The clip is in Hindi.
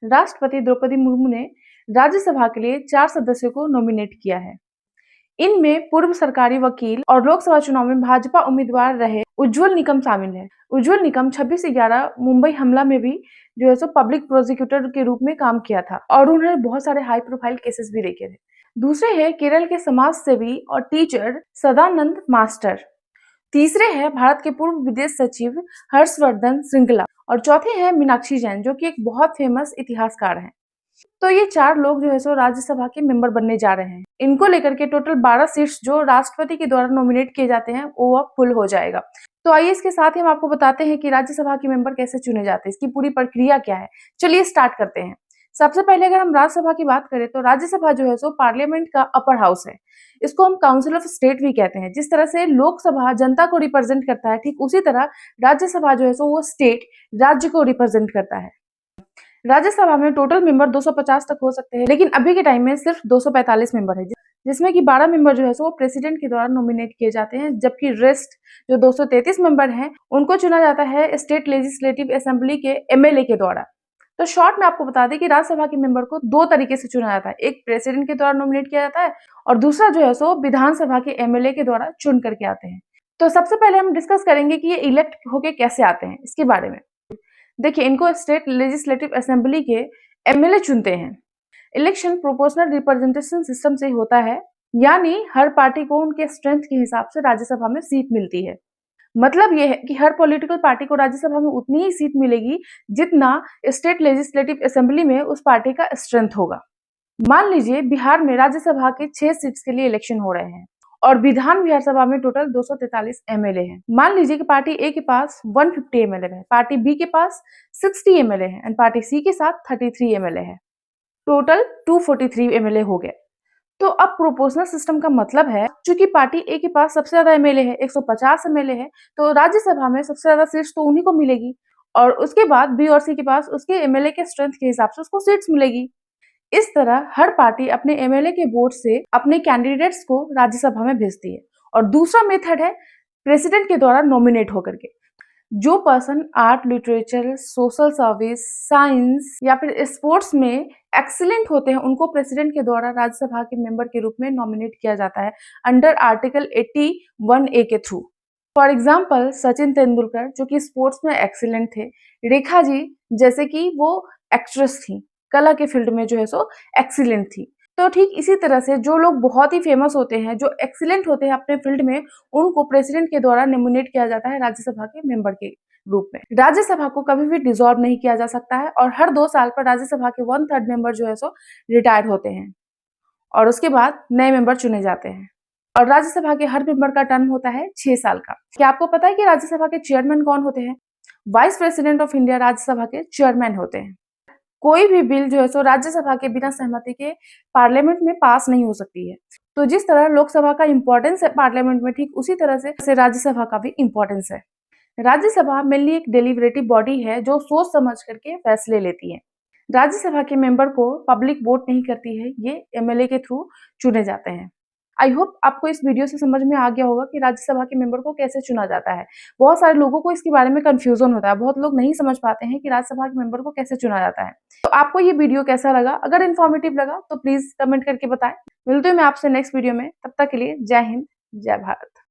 राष्ट्रपति द्रौपदी मुर्मू ने राज्यसभा के लिए 4 सदस्यों को नॉमिनेट किया है। इनमें पूर्व सरकारी वकील और लोकसभा चुनाव में भाजपा उम्मीदवार रहे उज्ज्वल निकम शामिल है। उज्ज्वल निकम 26/11 मुंबई हमला में भी जो है सो पब्लिक प्रोसिक्यूटर के रूप में काम किया था और उन्होंने बहुत सारे हाई प्रोफाइल केसेस भी देखे थे। दूसरे है केरल के समाज सेवी और टीचर सदानंद मास्टर। तीसरे है भारत के पूर्व विदेश सचिव हर्षवर्धन श्रृंगला और चौथे है मीनाक्षी जैन, जो कि एक बहुत फेमस इतिहासकार हैं। तो ये 4 लोग जो है सो राज्यसभा के मेंबर बनने जा रहे हैं। इनको लेकर के टोटल 12 सीट्स जो राष्ट्रपति के द्वारा नॉमिनेट किए जाते हैं वो अब फुल हो जाएगा। तो आइए इसके साथ ही हम आपको बताते हैं कि राज्यसभा के मेंबर कैसे चुने जाते हैं, इसकी पूरी प्रक्रिया क्या है। चलिए स्टार्ट करते हैं। सबसे पहले अगर हम राज्यसभा की बात करें तो राज्यसभा जो है सो पार्लियामेंट का अपर हाउस है। इसको हम काउंसिल ऑफ स्टेट भी कहते हैं। जिस तरह से लोकसभा जनता को रिप्रेजेंट करता है, ठीक उसी तरह राज्यसभा जो है सो वो स्टेट राज्य को रिप्रेजेंट करता है। राज्यसभा में टोटल मेंबर 250 तक हो सकते हैं, लेकिन अभी के टाइम में सिर्फ 245 मेंबर है, जिसमें कि 12 मेंबर जो है सो वो प्रेसिडेंट के द्वारा नॉमिनेट किए जाते हैं, जबकि रेस्ट जो 233 मेंबर हैं उनको चुना जाता है स्टेट लेजिस्लेटिव असेंबली के एमएलए के द्वारा। तो शॉर्ट में आपको बता दें कि राज्यसभा के मेंबर को 2 तरीके से चुना जाता है। एक प्रेसिडेंट के द्वारा नॉमिनेट किया जाता है और दूसरा जो है सो विधानसभा के एमएलए के द्वारा चुन करके आते हैं। तो सबसे पहले हम डिस्कस करेंगे कि ये इलेक्ट होके कैसे आते हैं, इसके बारे में। देखिए, इनको स्टेट लेजिस्लेटिव असेंबली के एमएलए चुनते हैं। इलेक्शन प्रोपोर्शनल रिप्रेजेंटेशन सिस्टम से होता है, यानी हर पार्टी को उनके स्ट्रेंथ के हिसाब से राज्यसभा में सीट मिलती है। मतलब यह है कि हर पॉलिटिकल पार्टी को राज्यसभा में उतनी ही सीट मिलेगी जितना स्टेट लेजिस्लेटिव असेंबली में उस पार्टी का स्ट्रेंथ होगा। मान लीजिए बिहार में राज्यसभा के 6 सीट्स के लिए इलेक्शन हो रहे हैं और विधान विधान सभा में टोटल 243 एमएलए हैं। मान लीजिए कि पार्टी ए के पास 150 एमएलए है, पार्टी बी के पास 60 एमएलए है एंड पार्टी सी के साथ 33 एमएलए है। टोटल 243 एमएलए हो गए। तो अब प्रोपोर्शनल सिस्टम का मतलब है, चूंकि पार्टी ए के पास सबसे ज्यादा एमएलए है, 150 एमएलए है, तो राज्यसभा में सबसे ज्यादा सीट्स तो उन्हीं को मिलेगी और उसके बाद बी और सी के पास उसके एमएलए के स्ट्रेंथ के हिसाब से उसको सीट्स मिलेगी। इस तरह हर पार्टी अपने एमएलए के वोट से अपने कैंडिडेट्स को राज्यसभा में भेजती है। और दूसरा मेथड है प्रेसिडेंट के द्वारा नॉमिनेट होकर के। जो person art, literature, social service, science या फिर स्पोर्ट्स में एक्सीलेंट होते हैं, उनको प्रेसिडेंट के द्वारा राज्यसभा के मेंबर के रूप में नॉमिनेट किया जाता है अंडर आर्टिकल 81A के through. For example Sachin Tendulkar जो कि स्पोर्ट्स में एक्सीलेंट थे, रेखा जी जैसे कि वो एक्ट्रेस थी, कला के फील्ड में जो है सो एक्सीलेंट थी। तो ठीक इसी तरह से जो लोग बहुत ही फेमस होते हैं, जो एक्सीलेंट होते हैं अपने फील्ड में, उनको प्रेसिडेंट के द्वारा नॉमिनेट किया जाता है राज्यसभा के मेंबर के रूप में। राज्यसभा को कभी भी डिसॉल्व नहीं किया जा सकता है और हर 2 साल पर राज्यसभा के 1/3 मेंबर जो है सो रिटायर होते हैं और उसके बाद नए मेंबर चुने जाते हैं। और राज्यसभा के हर मेंबर का टर्म होता है 6 साल का। क्या आपको पता है कि राज्यसभा के चेयरमैन कौन होते हैं? Vice president of India Rajya Sabha के चेयरमैन होते हैं। कोई भी बिल जो है सो राज्यसभा के बिना सहमति के पार्लियामेंट में पास नहीं हो सकती है। तो जिस तरह लोकसभा का इंपॉर्टेंस है पार्लियामेंट में, ठीक उसी तरह से राज्यसभा का भी इंपॉर्टेंस है। राज्यसभा मेनली एक डेलिबरेटिव बॉडी है जो सोच समझ करके फैसले लेती है। राज्यसभा के मेंबर को पब्लिक वोट नहीं करती है, ये एमएलए के थ्रू चुने जाते हैं। आई होप आपको इस वीडियो से समझ में आ गया होगा कि राज्यसभा के मेंबर को कैसे चुना जाता है। बहुत सारे लोगों को इसके बारे में कंफ्यूजन होता है, बहुत लोग नहीं समझ पाते हैं कि राज्यसभा के मेंबर को कैसे चुना जाता है। तो आपको ये वीडियो कैसा लगा? अगर इन्फॉर्मेटिव लगा तो प्लीज कमेंट करके बताएं। मिलते हैं मैं आपसे नेक्स्ट वीडियो में, तब तक के लिए जय हिंद, जय भारत।